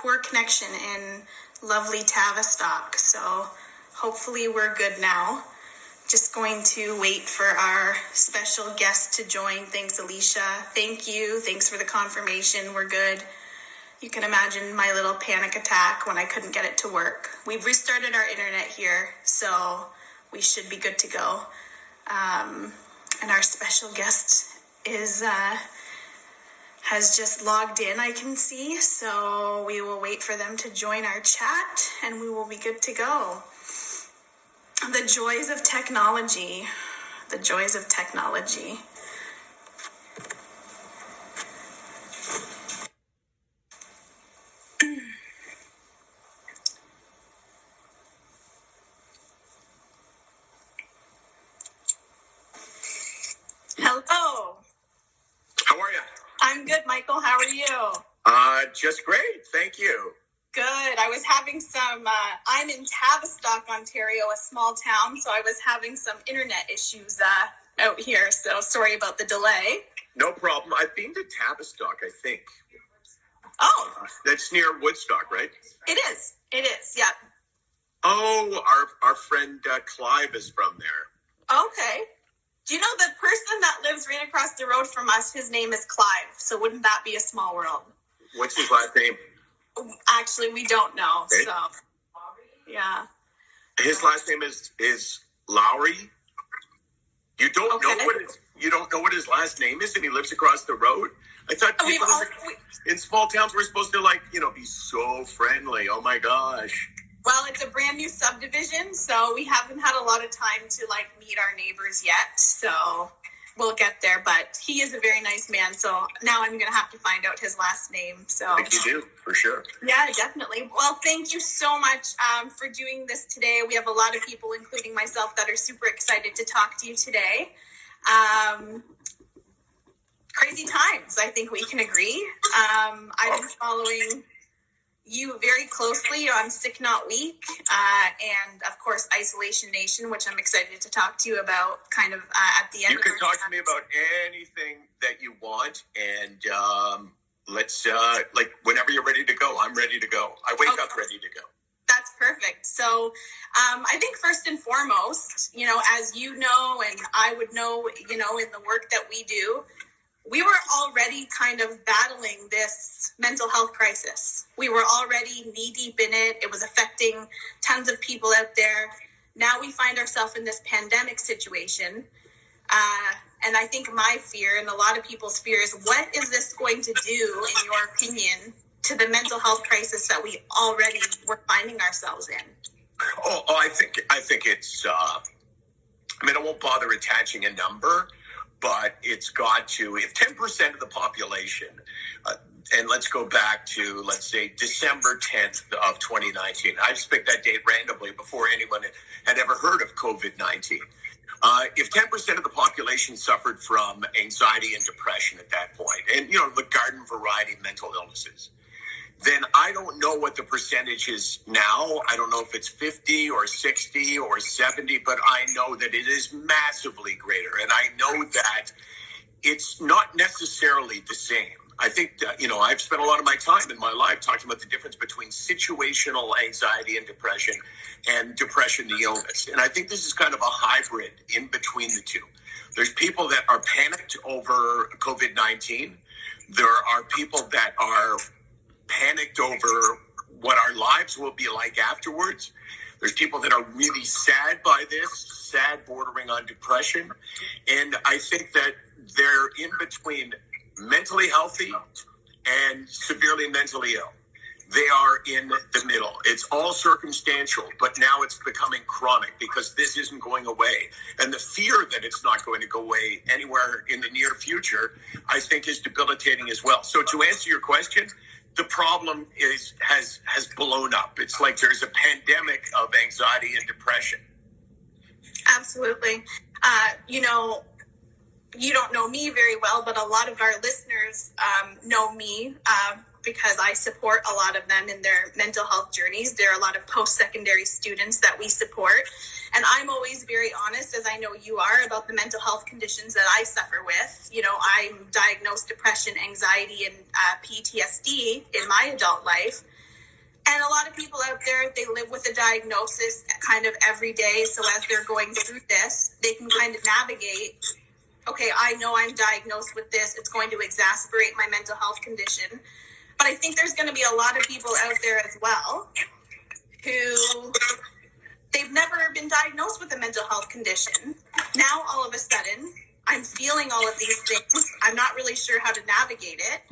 poor connection in lovely Tavistock. So hopefully we're good now. Just going to wait for our special guest to join. Thanks, Alicia. Thank you. Thanks for the confirmation. We're good. You can imagine my little panic attack when I couldn't get it to work. We've restarted our internet here, so we should be good to go. And our special guest has just logged in, I can see. So we will wait for them to join our chat, and we will be good to go. The joys of technology. The joys of technology. Hello. How are you? I'm good, Michael. How are you? Just great. Thank you. Good. I was having some, I'm in Tavistock, Ontario, a small town, so I was having some internet issues out here, so sorry about the delay. No problem. I've been to Tavistock, I think. Oh. That's near Woodstock, right? It is. It is, yeah. Oh, our friend Clive is from there. Okay. Do you know the person that lives right across the road from us, his name is Clive, so wouldn't that be a small world? What's his last name? Actually, we don't know, okay. So, yeah. His last name is Lowry? You don't know what his last name is, and he lives across the road? I thought people in small towns were supposed to, be so friendly. Oh, my gosh. Well, it's a brand new subdivision, so we haven't had a lot of time to, meet our neighbors yet, so we'll get there. But he is a very nice man, so now I'm going to have to find out his last name. So I think you do, for sure. Yeah, definitely. Well, thank you so much for doing this today. We have a lot of people, including myself, that are super excited to talk to you today. Crazy times, I think we can agree. I've been following you very closely on Sick Not Weak, and of course Isolation Nation, which I'm excited to talk to you about kind of at the end. You can talk to me about anything that you want, and let's whenever you're ready to go, I'm ready to go. I wake up ready to go. That's perfect. So I think first and foremost, as you know, and I would know, in the work that we do, we were already kind of battling this mental health crisis. We were already knee deep in it. It was affecting tons of people out there. Now we find ourselves in this pandemic situation. And I think my fear and a lot of people's fear is, what is this going to do, in your opinion, to the mental health crisis that we already were finding ourselves in? I think it's, I won't bother attaching a number, but it's got to, if 10% of the population, and let's go back to, let's say, December 10th of 2019. I just picked that date randomly before anyone had ever heard of COVID-19. If 10% of the population suffered from anxiety and depression at that point, and, the garden variety mental illnesses, then I don't know what the percentage is now. I don't know if it's 50 or 60 or 70, but I know that it is massively greater. And I know that it's not necessarily the same. I think that, I've spent a lot of my time in my life talking about the difference between situational anxiety and depression the illness. And I think this is kind of a hybrid in between the two. There's people that are panicked over COVID-19. There are people that are panicked over what our lives will be like afterwards. There's people that are really sad by this, sad bordering on depression. And I think that they're in between mentally healthy and severely mentally ill. They are in the middle. It's all circumstantial, but now it's becoming chronic because this isn't going away. And the fear that it's not going to go away anywhere in the near future, I think, is debilitating as well. So to answer your question, the problem has blown up. It's like there's a pandemic of anxiety and depression. Absolutely. You don't know me very well, but a lot of our listeners know me because I support a lot of them in their mental health journeys. There are a lot of post-secondary students that we support. And I'm always very honest, as I know you are, about the mental health conditions that I suffer with. I'm diagnosed depression, anxiety, and PTSD in my adult life. And a lot of people out there, they live with a diagnosis kind of every day. So as they're going through this, they can kind of navigate, okay, I know I'm diagnosed with this. It's going to exacerbate my mental health condition. But I think there's going to be a lot of people out there as well who they've never been diagnosed with a mental health condition. Now, all of a sudden, I'm feeling all of these things. I'm not really sure how to navigate it.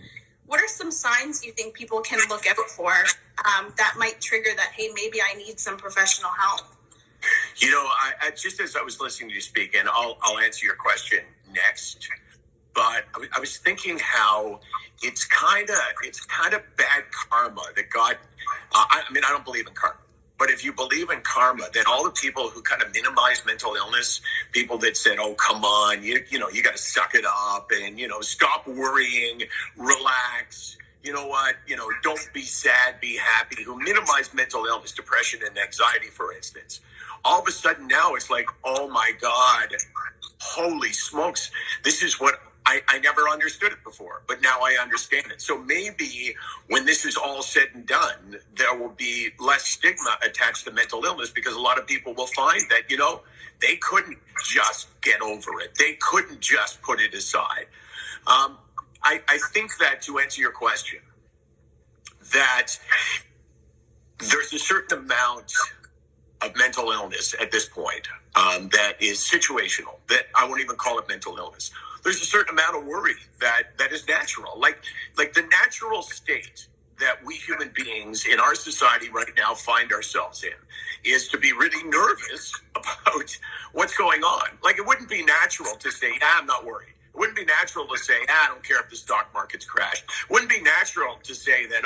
What are some signs you think people can look out for that might trigger that, hey, maybe I need some professional help? You know, I just as I was listening to you speak, and I'll answer your question next, but I was thinking how it's kind of bad karma that God. I mean, I don't believe in karma, but if you believe in karma, then all the people who kind of minimize mental illness, people that said, "Oh, come on, you know, you got to suck it up and stop worrying, relax." You know what? Don't be sad, be happy. Who minimize mental illness, depression, and anxiety, for instance. All of a sudden now it's like, oh my God, holy smokes. This is what I never understood it before, but now I understand it. So maybe when this is all said and done, there will be less stigma attached to mental illness because a lot of people will find that, they couldn't just get over it. They couldn't just put it aside. I think that to answer your question, that there's a certain amount of mental illness at this point that is situational, that I won't even call it mental illness. There's a certain amount of worry that is natural, like the natural state that we human beings in our society right now find ourselves in is to be really nervous about what's going on. Like, it wouldn't be natural to say, I'm not worried. It wouldn't be natural to say, I don't care if the stock market's crashed. It wouldn't be natural to say that,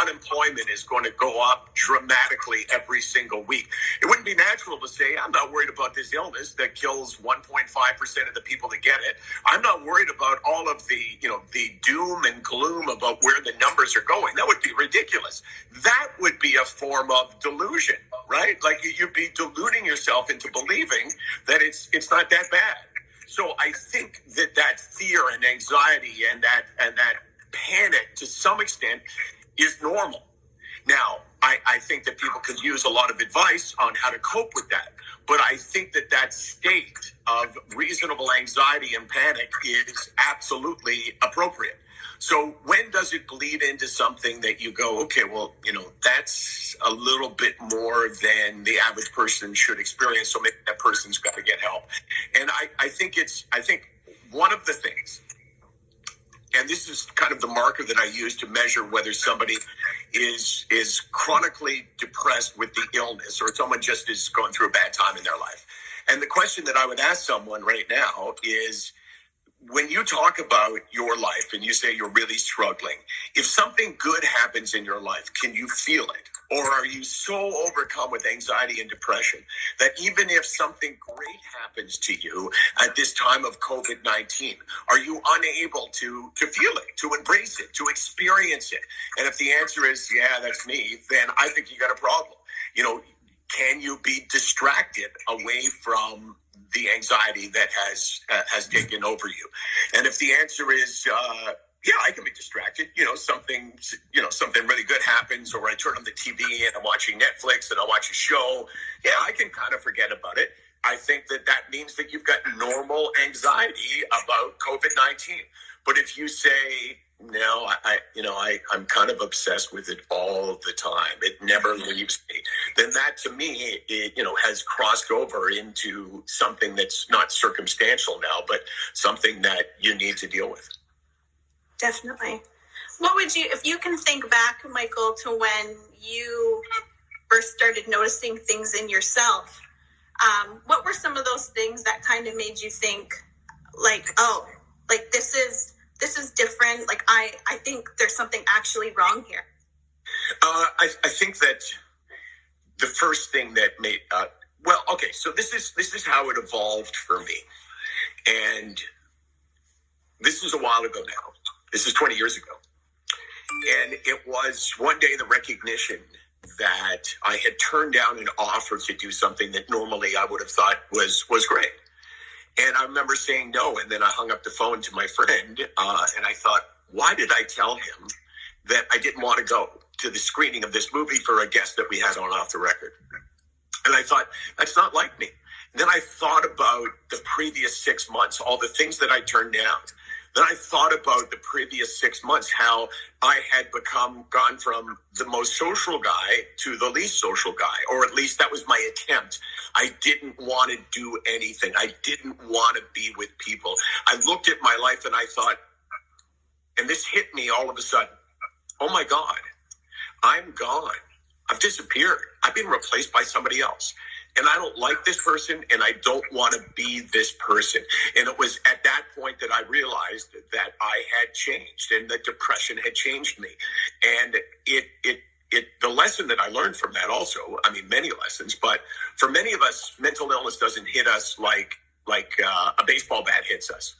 unemployment is going to go up dramatically every single week. It wouldn't be natural to say, I'm not worried about this illness that kills 1.5% of the people that get it. I'm not worried about all of the doom and gloom about where the numbers are going. That would be ridiculous. That would be a form of delusion, right? Like, you'd be deluding yourself into believing that it's not that bad. So I think that fear and anxiety and that panic to some extent is normal. Now, I think that people could use a lot of advice on how to cope with that. But I think that state of reasonable anxiety and panic is absolutely appropriate. So when does it bleed into something that you go, okay, well, that's a little bit more than the average person should experience, so maybe that person's got to get help. And I think one of the things, and this is kind of the marker that I use to measure whether somebody is chronically depressed with the illness or someone just is going through a bad time in their life. And the question that I would ask someone right now is, when you talk about your life and you say you're really struggling, if something good happens in your life, can you feel it? Or are you so overcome with anxiety and depression that even if something great happens to you at this time of COVID-19, are you unable to feel it, to embrace it, to experience it? And if the answer is, yeah, that's me, then I think you got a problem. Can you be distracted away from the anxiety that has taken over you? And if the answer is, yeah, I can be distracted. Something really good happens, or I turn on the TV and I'm watching Netflix and I watch a show. Yeah, I can kind of forget about it. I think that means that you've got normal anxiety about COVID-19. But if you say, no, I'm kind of obsessed with it all the time, it never leaves me, then that to me, has crossed over into something that's not circumstantial now, but something that you need to deal with. Definitely. What would you, if you can think back, Michael, to when you first started noticing things in yourself, what were some of those things that kind of made you think, like, oh, like this is different. Like, I think there's something actually wrong here. I think that the first thing that made, so this is how it evolved for me. And this is a while ago now. This is 20 years ago. And it was one day the recognition that I had turned down an offer to do something that normally I would have thought was great. And I remember saying no, and then I hung up the phone to my friend, and I thought, why did I tell him that I didn't want to go to the screening of this movie for a guest that we had on Off the Record. And I thought, that's not like me. And then I thought about the previous 6 months, all the things that I turned down. Then I thought about the previous 6 months, how I had gone from the most social guy to the least social guy, or at least that was my attempt. I didn't want to do anything. I didn't want to be with people. I looked at my life and I thought, and this hit me all of a sudden. Oh my God, I'm gone. I've disappeared. I've been replaced by somebody else. And I don't like this person, and I don't want to be this person. And it was at that point that I realized that I had changed, and that depression had changed me. And the lesson that I learned from that also, I mean, many lessons, but for many of us, mental illness doesn't hit us like a baseball bat hits us.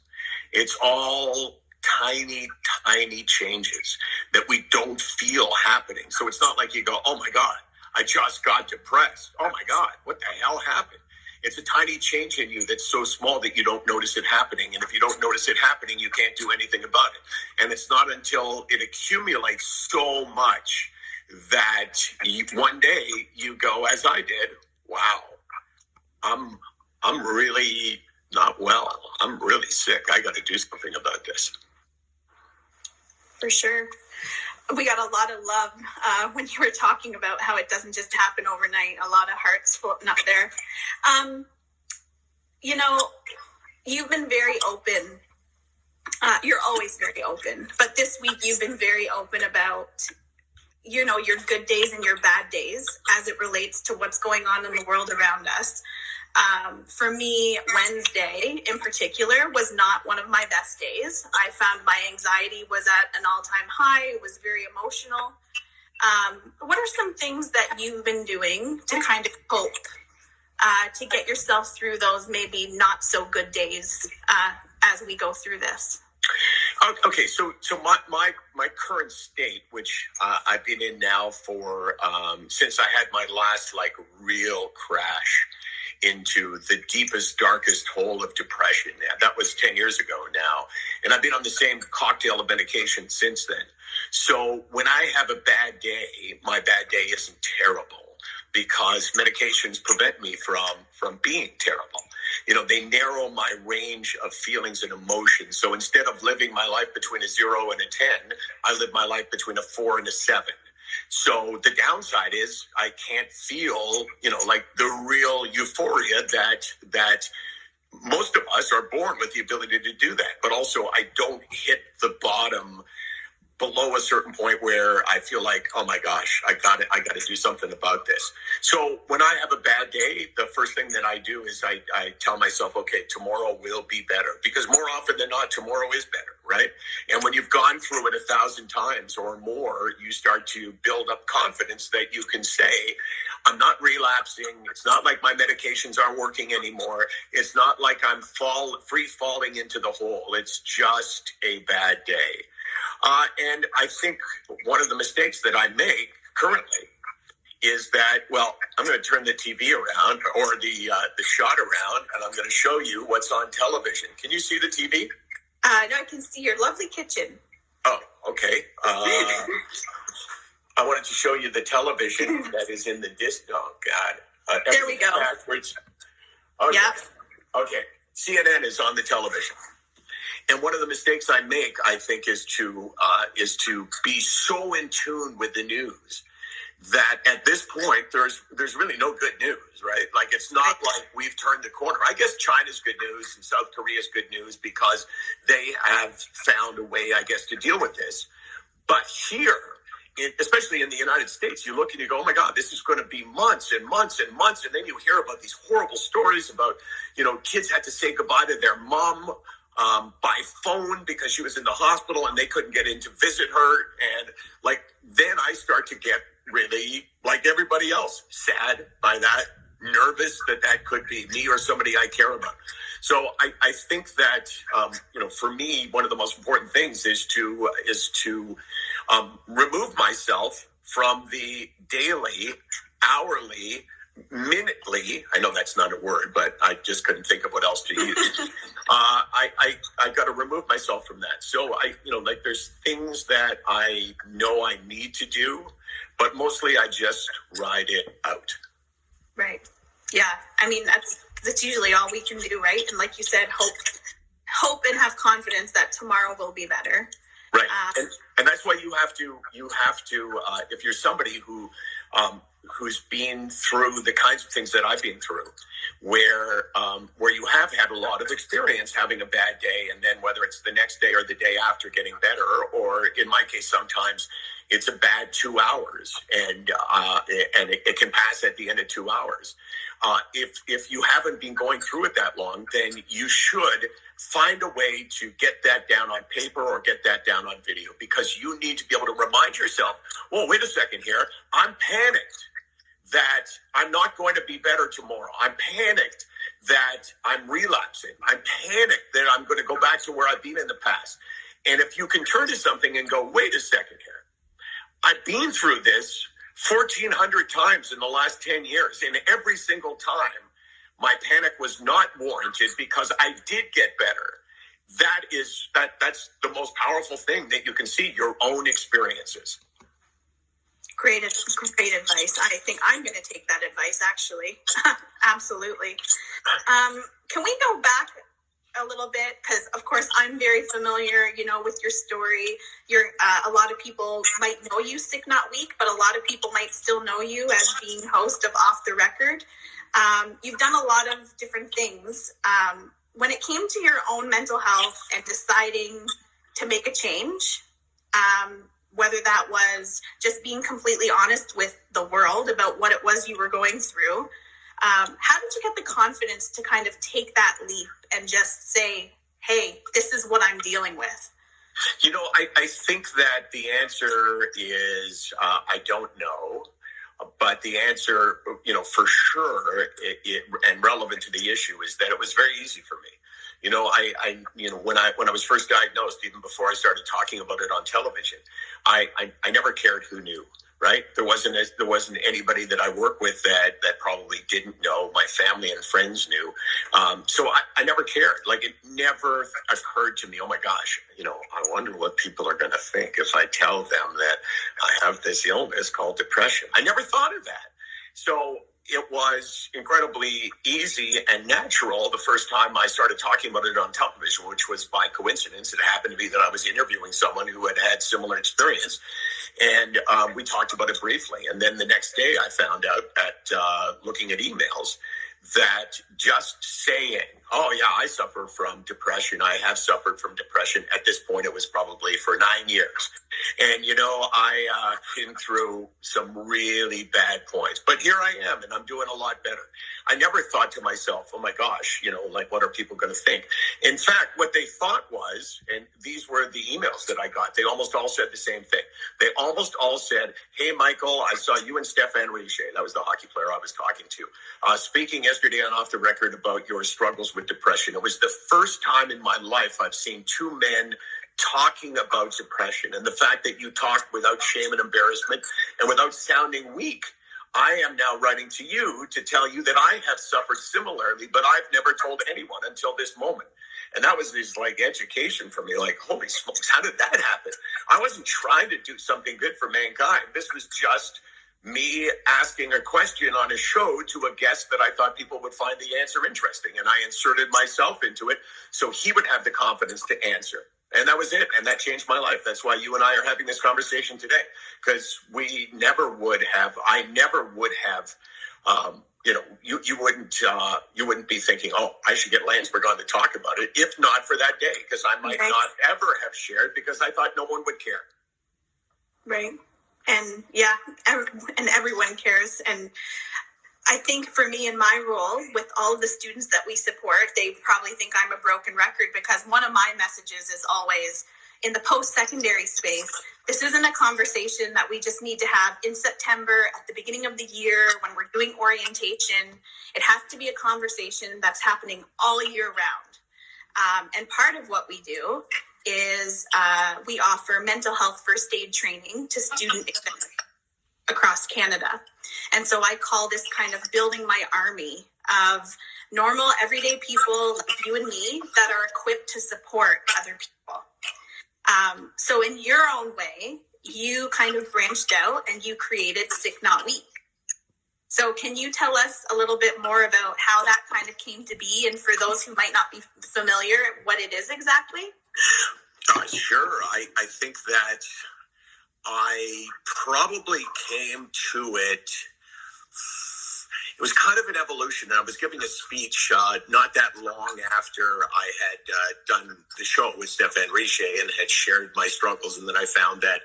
It's all tiny, tiny changes that we don't feel happening. So it's not like you go, oh my God, I just got depressed. Oh my God, what the hell happened? It's a tiny change in you that's so small that you don't notice it happening. And if you don't notice it happening, you can't do anything about it. And it's not until it accumulates so much that one day you go, as I did, wow, I'm really not well. I'm really sick. I got to do something about this. For sure. We got a lot of love when you were talking about how it doesn't just happen overnight. A lot of hearts floating up there. You know, you've been very open. You're always very open. But this week you've been very open about, you know, your good days and your bad days as it relates to what's going on in the world around us. For me, Wednesday in particular was not one of my best days. I found my anxiety was at an all-time high. It was very emotional. What are some things that you've been doing to kind of cope, to get yourself through those maybe not so good days as we go through this? Okay, so my current state, which I've been in now for since I had my last real crash into the deepest, darkest hole of depression. That was 10 years ago now. And I've been on the same cocktail of medication since then. So when I have a bad day, my bad day isn't terrible because medications prevent me from being terrible. You know, they narrow my range of feelings and emotions. So instead of living my life between a 0 and a 10, I live my life between a 4 and a 7. So the downside is I can't feel, the real euphoria that most of us are born with the ability to do that. But also I don't hit the bottom below a certain point where I feel like, oh my gosh, I got to do something about this. So when I have a bad day, the first thing that I do is I tell myself, okay, tomorrow will be better, because more often than not, tomorrow is better, right? And when you've gone through it 1,000 times or more, you start to build up confidence that you can say, I'm not relapsing. It's not like my medications aren't working anymore. It's not like I'm free falling into the hole. It's just a bad day. And I think one of the mistakes that I make currently is that, well, I'm going to turn the TV around or the shot around, and I'm going to show you what's on television. Can you see the TV? No, I can see your lovely kitchen. Oh, okay. I wanted to show you the television that is in the disc. Oh, God. There we go. Backwards. Okay. Yeah. Okay. CNN is on the television. And one of the mistakes I make, I think, is to be so in tune with the news that at this point there's really no good news, right? Like, it's not like we've turned the corner. I guess China's good news and South Korea's good news because they have found a way, I guess, to deal with this. But here, especially in the United States, you look and you go, oh my God, this is going to be months and months and months. And then you hear about these horrible stories about, kids had to say goodbye to their mom by phone because she was in the hospital and they couldn't get in to visit her. And then I start to get really, like everybody else, sad by that, nervous that could be me or somebody I care about. So I think that, for me, one of the most important things is to remove myself from the daily, hourly, minutely, I know that's not a word, but I just couldn't think of what else to use. I got to remove myself from that. So there's things that I know I need to do. but mostly I just ride it out. Right. Yeah. I mean, that's usually all we can do, right? And like you said, hope and have confidence that tomorrow will be better. Right. And that's why you have to, if you're somebody who's been through the kinds of things that I've been through, where you have had a lot of experience having a bad day, and then whether it's the next day or the day after getting better, or in my case, sometimes it's a bad 2 hours, and it can pass at the end of 2 hours. If you haven't been going through it that long, then you should find a way to get that down on paper or get that down on video, because you need to be able to remind yourself, well, wait a second here, I'm panicked that I'm not going to be better tomorrow. I'm panicked that I'm relapsing. I'm panicked that I'm going to go back to where I've been in the past. And if you can turn to something and go, wait a second here, I've been through this 1,400 times in the last 10 years, and every single time my panic was not warranted because I did get better. That's the most powerful thing that you can see, your own experiences. Great advice. I think I'm going to take that advice, actually. Absolutely. Can we go back a little bit? Because, of course, I'm very familiar, with your story. A lot of people might know you Sick Not Weak, but a lot of people might still know you as being host of Off the Record. You've done a lot of different things. When it came to your own mental health and deciding to make a change, whether that was just being completely honest with the world about what it was you were going through, how did you get the confidence to kind of take that leap and just say, hey, this is what I'm dealing with? I think that the answer is I don't know. But the answer, for sure, and relevant to the issue, is that it was very easy for me. When I was first diagnosed, even before I started talking about it on television, I never cared who knew. Right? There wasn't anybody that I work with that probably didn't know. My family and friends knew. So I never cared. Like, it never occurred to me, oh my gosh, I wonder what people are going to think if I tell them that I have this illness called depression. I never thought of that. So it was incredibly easy and natural the first time I started talking about it on television, which was by coincidence. It happened to be that I was interviewing someone who had had similar experience. And we talked about it briefly. And then the next day I found out at looking at emails that just saying, oh, yeah, I suffer from depression. I have suffered from depression. At this point, it was probably for 9 years. And, I been through some really bad points. But here I am, and I'm doing a lot better. I never thought to myself, oh, my gosh, what are people going to think? In fact, what they thought was, and these were the emails that I got, they almost all said the same thing. They almost all said, hey, Michael, I saw you and Stéphane Richer, that was the hockey player I was talking to, speaking yesterday on Off the Record about your struggles with depression. It was the first time in my life I've seen two men talking about depression, and the fact that you talked without shame and embarrassment and without sounding weak. I am now writing to you to tell you that I have suffered similarly, but I've never told anyone until this moment. And that was this education for me, holy smokes, how did that happen? I wasn't trying to do something good for mankind. This was just me asking a question on a show to a guest that I thought people would find the answer interesting. And I inserted myself into it so he would have the confidence to answer. And that was it. And that changed my life. That's why you and I are having this conversation today, because I never would have, you wouldn't be thinking, oh, I should get Landsberg on to talk about it, if not for that day, because I might not ever have shared, because I thought no one would care. Right. And and everyone cares. And I think for me in my role with all of the students that we support, they probably think I'm a broken record, because one of my messages is always, in the post-secondary space, this isn't a conversation that we just need to have in September at the beginning of the year when we're doing orientation. It has to be a conversation that's happening all year round. And part of what we do is we offer mental health first aid training to students across Canada. And so I call this kind of building my army of normal, everyday people like you and me that are equipped to support other people. So in your own way, you kind of branched out and you created Sick Not Weak. So can you tell us a little bit more about how that kind of came to be, and for those who might not be familiar, what it is exactly? Sure. I think that I probably came to it. It was kind of an evolution. I was giving a speech not that long after I had done the show with Stéphane Richer and had shared my struggles, and then I found that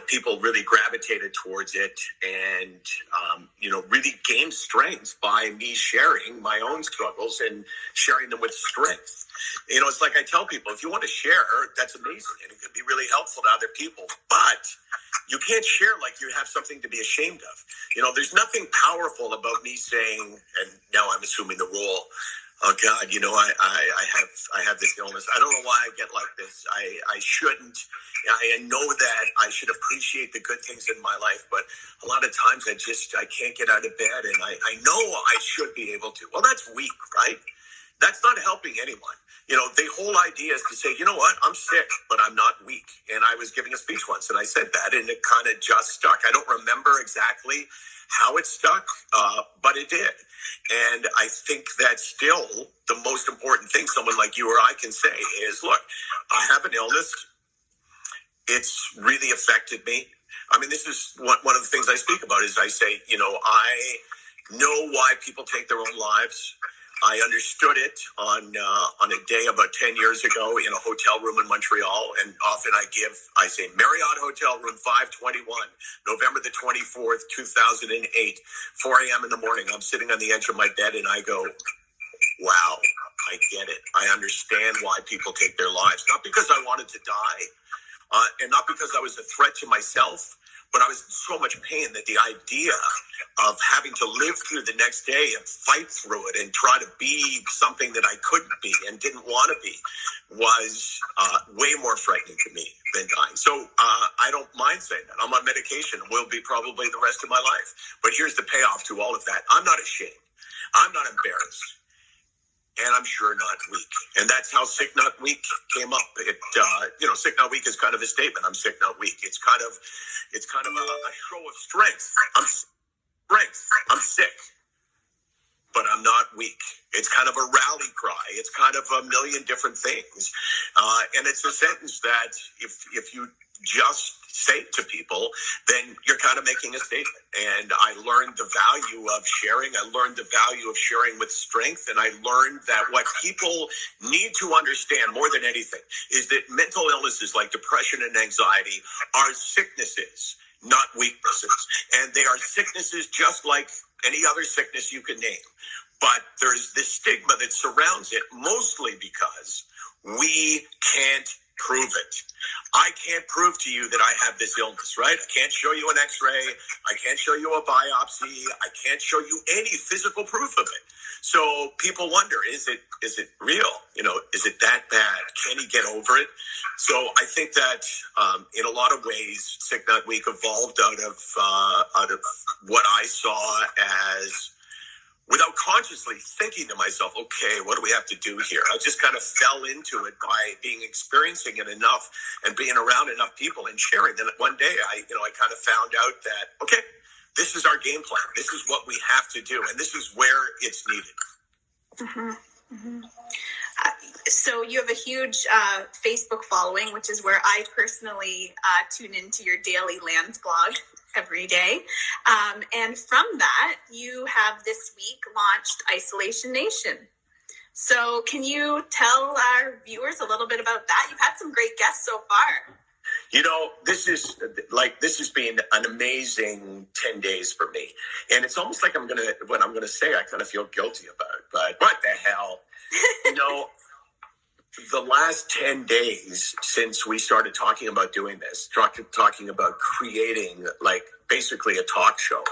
people really gravitated towards it and, really gained strength by me sharing my own struggles and sharing them with strength. It's like I tell people, if you want to share, that's amazing. And it could be really helpful to other people. But you can't share like you have something to be ashamed of. There's nothing powerful about me saying, and now I'm assuming the role, oh God, I have this illness. I don't know why I get like this. I shouldn't. I know that I should appreciate the good things in my life, but a lot of times I can't get out of bed, and I know I should be able to. Well, that's weak, right? That's not helping anyone. The whole idea is to say, you know what, I'm sick, but I'm not weak. And I was giving a speech once, and I said that, and it kind of just stuck. I don't remember exactly how it stuck, but it did. And I think that still the most important thing someone like you or I can say is, look, I have an illness. It's really affected me. I mean, this is one of the things I speak about is I say, I know why people take their own lives. I understood it on a day about 10 years ago in a hotel room in Montreal. And often I say Marriott Hotel Room 521, November the 24th, 2008, 4 a.m. in the morning. I'm sitting on the edge of my bed and I go, wow, I get it. I understand why people take their lives. Not because I wanted to die and not because I was a threat to myself, but I was in so much pain that the idea of having to live through the next day and fight through it and try to be something that I couldn't be and didn't want to be was way more frightening to me than dying. So I don't mind saying that. I'm on medication and will be probably the rest of my life. But here's the payoff to all of that. I'm not ashamed. I'm not embarrassed. And I'm sure not weak. And that's how Sick Not Weak came up. Sick Not Weak is kind of a statement. I'm sick, not weak. It's kind of a show of strength. I'm sick, but I'm not weak. It's kind of a rally cry. It's kind of a million different things. And it's a sentence that if you just say it to people, then you're kind of making a statement. And I learned the value of sharing. I learned the value of sharing with strength. And I learned that what people need to understand more than anything is that mental illnesses like depression and anxiety are sicknesses, not weaknesses. And they are sicknesses just like any other sickness you can name. But there's this stigma that surrounds it, mostly because we can't prove it. I can't prove to you that I have this illness, right? I can't show you an x-ray. I can't show you a biopsy. I can't show you any physical proof of it. So people wonder, is it real? Is it that bad? Can he get over it? So I think that in a lot of ways, Sick Not Weak evolved out of what I saw as, without consciously thinking to myself, okay, what do we have to do here? I just kind of fell into it by experiencing it enough and being around enough people and sharing. Then one day I kind of found out that, okay, this is our game plan. This is what we have to do. And this is where it's needed. Mm-hmm. Mm-hmm. So you have a huge Facebook following, which is where I personally tune into your daily Lands blog every day. And from that, you have this week launched Isolation Nation. So can you tell our viewers a little bit about that? You've had some great guests so far. This has been an amazing 10 days for me. And it's almost like what I'm going to say, I kind of feel guilty about, but what the hell? The last 10 days since we started talking about doing this, talking about creating basically a talk show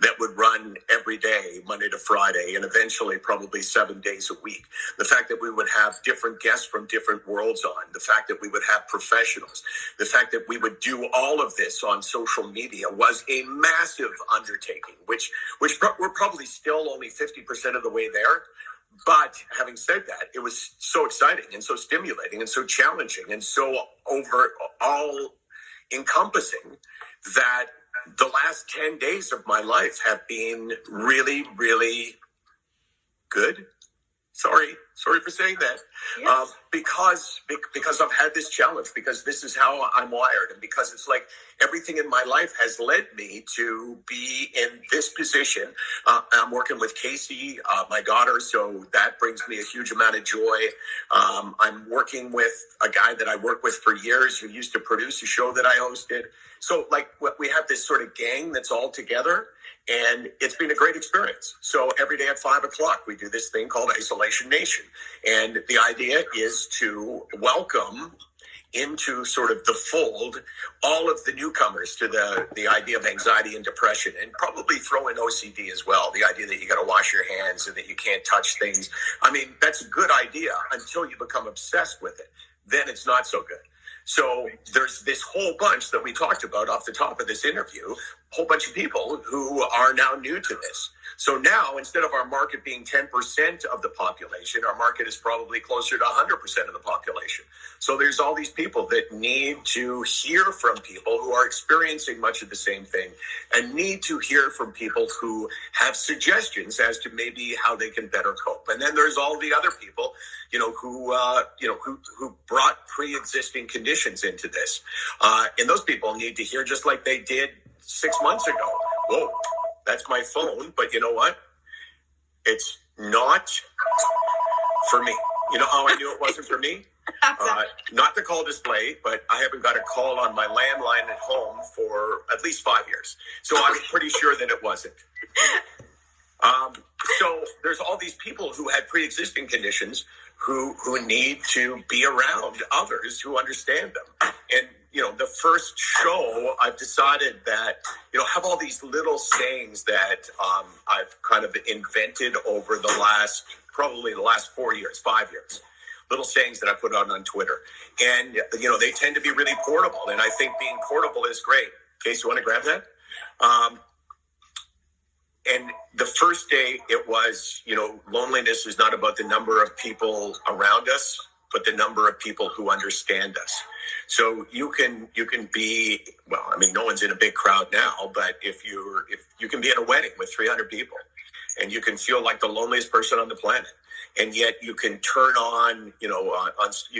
that would run every day, Monday to Friday, and eventually probably 7 days a week. The fact that we would have different guests from different worlds on, the fact that we would have professionals, the fact that we would do all of this on social media was a massive undertaking, which we're probably still only 50% of the way there. But having said that, it was so exciting and so stimulating and so challenging and so overall encompassing that the last 10 days of my life have been really, really good. Sorry for saying that. Yes. Because I've had this challenge, because this is how I'm wired, and because it's like everything in my life has led me to be in this position. I'm working with Casey, my daughter, so that brings me a huge amount of joy. I'm working with a guy that I worked with for years who used to produce a show that I hosted. So like we have this sort of gang that's all together. And it's been a great experience. So every day at 5:00, we do this thing called Isolation Nation. And the idea is to welcome into sort of the fold all of the newcomers to the idea of anxiety and depression, and probably throw in OCD as well. The idea that you got to wash your hands and that you can't touch things. I mean, that's a good idea until you become obsessed with it. Then it's not so good. So there's this whole bunch that we talked about off the top of this interview, a whole bunch of people who are now new to this. So now, instead of our market being 10% of the population, our market is probably closer to 100% of the population. So there's all these people that need to hear from people who are experiencing much of the same thing, and need to hear from people who have suggestions as to maybe how they can better cope. And then there's all the other people, who brought pre-existing conditions into this. And those people need to hear, just like they did 6 months ago. Whoa, that's my phone, but you know what? It's not for me. You know how I knew it wasn't for me? Not the call display, but I haven't got a call on my landline at home for at least 5 years. So I'm pretty sure that it wasn't. So there's all these people who had pre-existing conditions who need to be around others who understand them. And, the first show, I've decided that, have all these little sayings that I've kind of invented over probably the last 4 years, 5 years. Little sayings that I put on Twitter. And, they tend to be really portable. And I think being portable is great. Case, you want to grab that? And the first day it was, loneliness is not about the number of people around us, but the number of people who understand us. So you can be, no one's in a big crowd now, but if you can be at a wedding with 300 people, and you can feel like the loneliest person on the planet, and yet you can turn on, you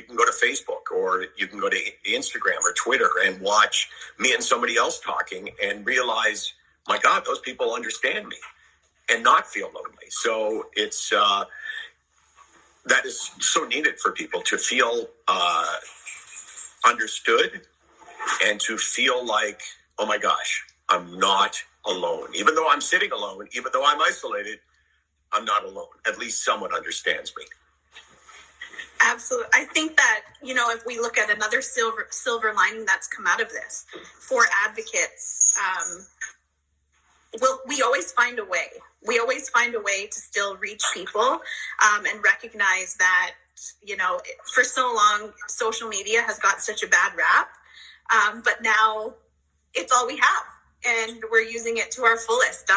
can go to Facebook, or you can go to Instagram or Twitter and watch me and somebody else talking and realize, my God, those people understand me, and not feel lonely. So it's that is so needed for people to feel understood, and to feel like, oh my gosh, I'm not alone. Even though I'm sitting alone, even though I'm isolated, I'm not alone. At least someone understands me. Absolutely. I think that, if we look at another silver lining that's come out of this for advocates, we always find a way. We always find a way to still reach people, and recognize that, for so long, social media has got such a bad rap, but now it's all we have, and we're using it to our fullest.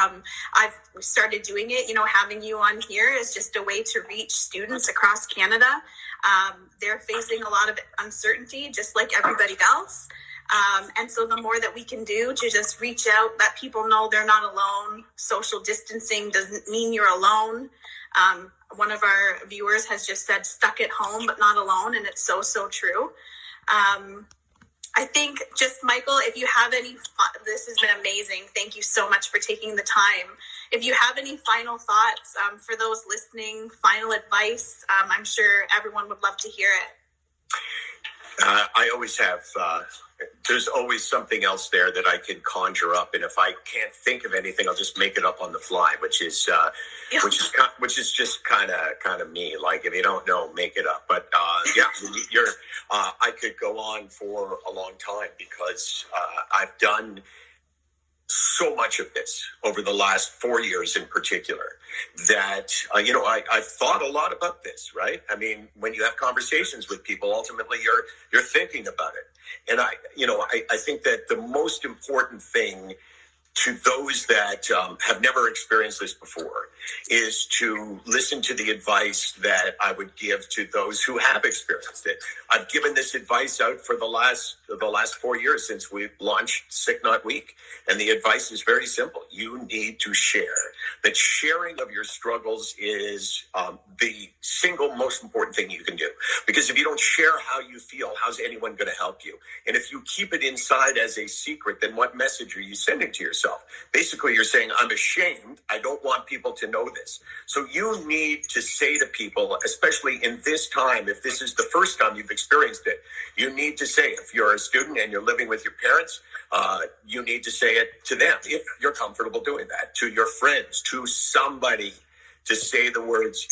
I've started doing it, having you on here is just a way to reach students across Canada. They're facing a lot of uncertainty, just like everybody else. And so the more that we can do to just reach out, let people know they're not alone. Social distancing doesn't mean you're alone. One of our viewers has just said stuck at home, but not alone. And it's so, so true. I think just, Michael, if you have any, this has been amazing. Thank you so much for taking the time. If you have any final thoughts for those listening, final advice, I'm sure everyone would love to hear it. I always have, there's always something else there that I can conjure up. And if I can't think of anything, I'll just make it up on the fly, which is just kind of me. Like, if you don't know, make it up. But I could go on for a long time, because I've done so much of this over the last 4 years in particular, that, I've thought a lot about this, right? I mean, when you have conversations with people, ultimately you're thinking about it. And I think that the most important thing to those that have never experienced this before is to listen to the advice that I would give to those who have experienced it. I've given this advice out for the last 4 years since we launched Sick Not Weak. And the advice is very simple. You need to share. That sharing of your struggles is the single most important thing you can do. Because if you don't share how you feel, how's anyone going to help you? And if you keep it inside as a secret, then what message are you sending to yourself? Basically, you're saying, I'm ashamed. I don't want people to know this. So you need to say to people, especially in this time, if this is the first time you've experienced it, you need to say, if you're a student and you're living with your parents, you need to say it to them, if you're comfortable doing that, to your friends, to somebody, to say the words,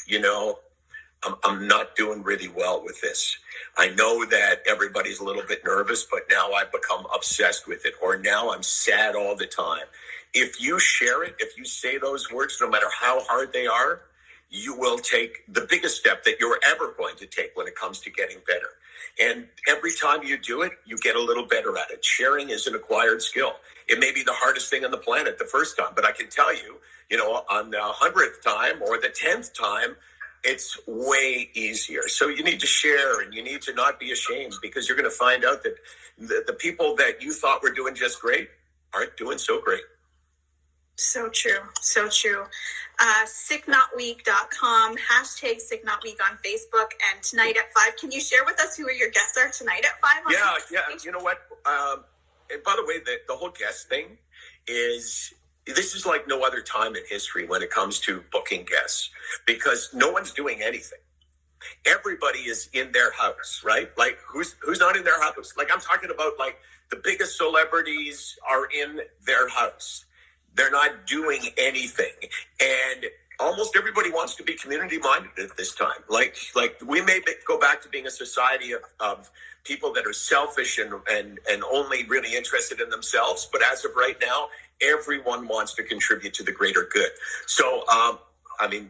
I'm not doing really well with this. I know that everybody's a little bit nervous, but now I've become obsessed with it, or now I'm sad all the time. If you share it, if you say those words, no matter how hard they are, you will take the biggest step that you're ever going to take when it comes to getting better. And every time you do it, you get a little better at it. Sharing is an acquired skill. It may be the hardest thing on the planet the first time, but I can tell you, on the 100th time or the 10th time, it's way easier. So you need to share, and you need to not be ashamed, because you're going to find out that the people that you thought were doing just great aren't doing so great. So true. So true. SickNotWeak.com, hashtag SickNotWeek on Facebook, and tonight at 5. Can you share with us who your guests are tonight at 5? Yeah. You know what? And by the way, the whole guest thing this is like no other time in history when it comes to booking guests, because no one's doing anything. Everybody is in their house, right? Like who's not in their house? Like I'm talking about, like, the biggest celebrities are in their house. They're not doing anything. And almost everybody wants to be community-minded at this time. Like we may go back to being a society of people that are selfish and only really interested in themselves. But as of right now, everyone wants to contribute to the greater good. So,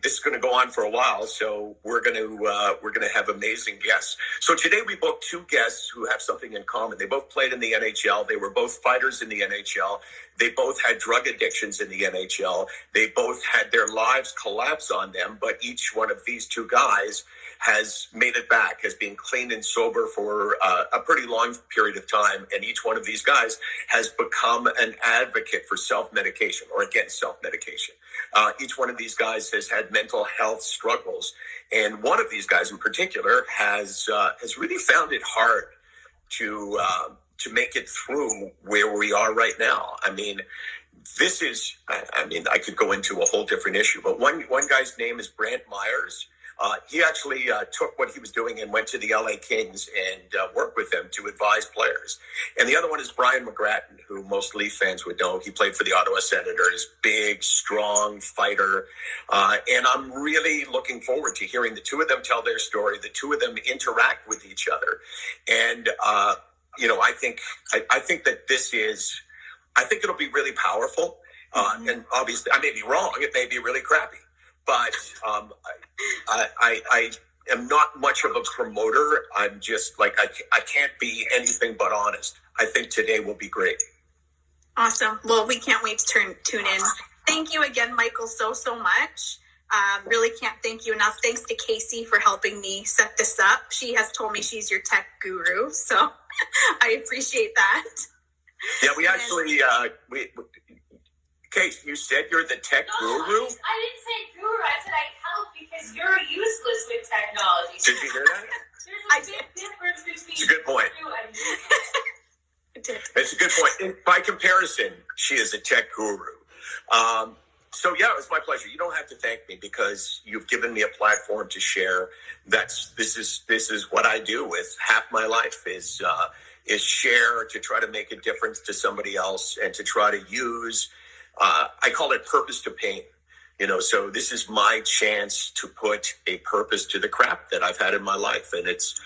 this is going to go on for a while, so we're going to have amazing guests. So today we booked two guests who have something in common. They both played in the NHL. They were both fighters in the NHL. They both had drug addictions in the NHL. They both had their lives collapse on them, but each one of these two guys has made it back, has been clean and sober for a pretty long period of time. And each one of these guys has become an advocate for self-medication or against self-medication. Each one of these guys has had mental health struggles. And one of these guys in particular has really found it hard to make it through where we are right now. This is, I could go into a whole different issue, but one guy's name is Brant Myers. He actually took what he was doing and went to the LA Kings and worked with them to advise players. And the other one is Brian McGrattan, who most Leaf fans would know. He played for the Ottawa Senators, big, strong fighter. And I'm really looking forward to hearing the two of them tell their story, the two of them interact with each other. And, I think that I think it'll be really powerful. And obviously, I may be wrong. It may be really crappy. But I am not much of a promoter. I'm just like, I can't be anything but honest. I think today will be great. Awesome. Well, we can't wait to tune in. Thank you again, Michael, so much. Really can't thank you enough. Thanks to Casey for helping me set this up. She has told me she's your tech guru, so I appreciate that. Yeah, we actually, Kate, you said you're the tech guru? I didn't say guru. I said I help because you're useless with technology. Did you hear that? There's a big difference between it's a good point. you and me. It's a good point. By comparison, she is a tech guru. So yeah, it was my pleasure. You don't have to thank me because you've given me a platform to share. This is what I do with half my life is share, to try to make a difference to somebody else, and to try to use. I call it purpose to pain. So this is my chance to put a purpose to the crap that I've had in my life. And it's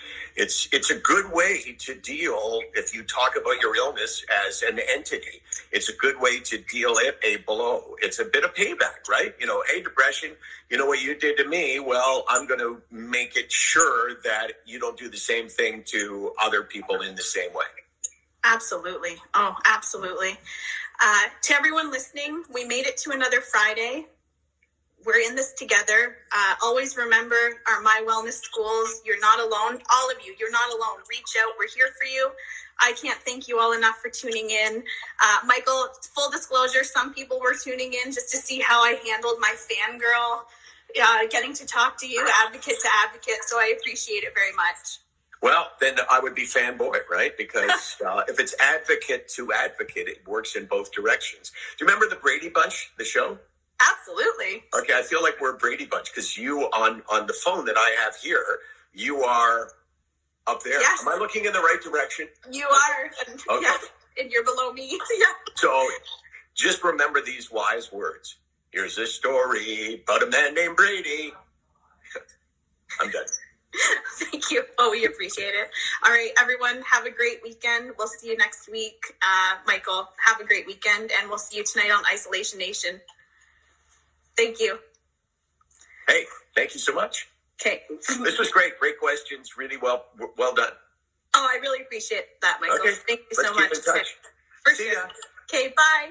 a good way to deal, if you talk about your illness as an entity, it's a good way to deal it a blow. It's a bit of payback, right? Hey, depression, you know what you did to me? Well, I'm going to make it sure that you don't do the same thing to other people in the same way. Absolutely. Oh, absolutely. To everyone listening, we made it to another Friday. we're in this together. Always remember our My Wellness schools. You're not alone. All of you, you're not alone. Reach out. We're here for you. I can't thank you all enough for tuning in. Michael, full disclosure, some people were tuning in just to see how I handled my fangirl, getting to talk to you, advocate to advocate. So I appreciate it very much. Well, then I would be fanboy, right? Because if it's advocate to advocate, it works in both directions. Do you remember the Brady Bunch, the show? Absolutely. Okay, I feel like we're a Brady Bunch because you on the phone that I have here, you are up there. Yes. Am I looking in the right direction? You are. And, Okay. yeah, and you're below me. Yeah. So just remember these wise words. Here's a story about a man named Brady. I'm done. Thank you. Oh, we appreciate it. All right, everyone, have a great weekend. We'll see you next week. Michael, have a great weekend, and we'll see you tonight on Isolation Nation. Thank you. Hey, thank you so much. Okay. This was great. Great questions. Really well done. Oh, I really appreciate that, Michael. Okay. Thank you so Let's much. keep in touch. For See sure. ya. Okay, bye.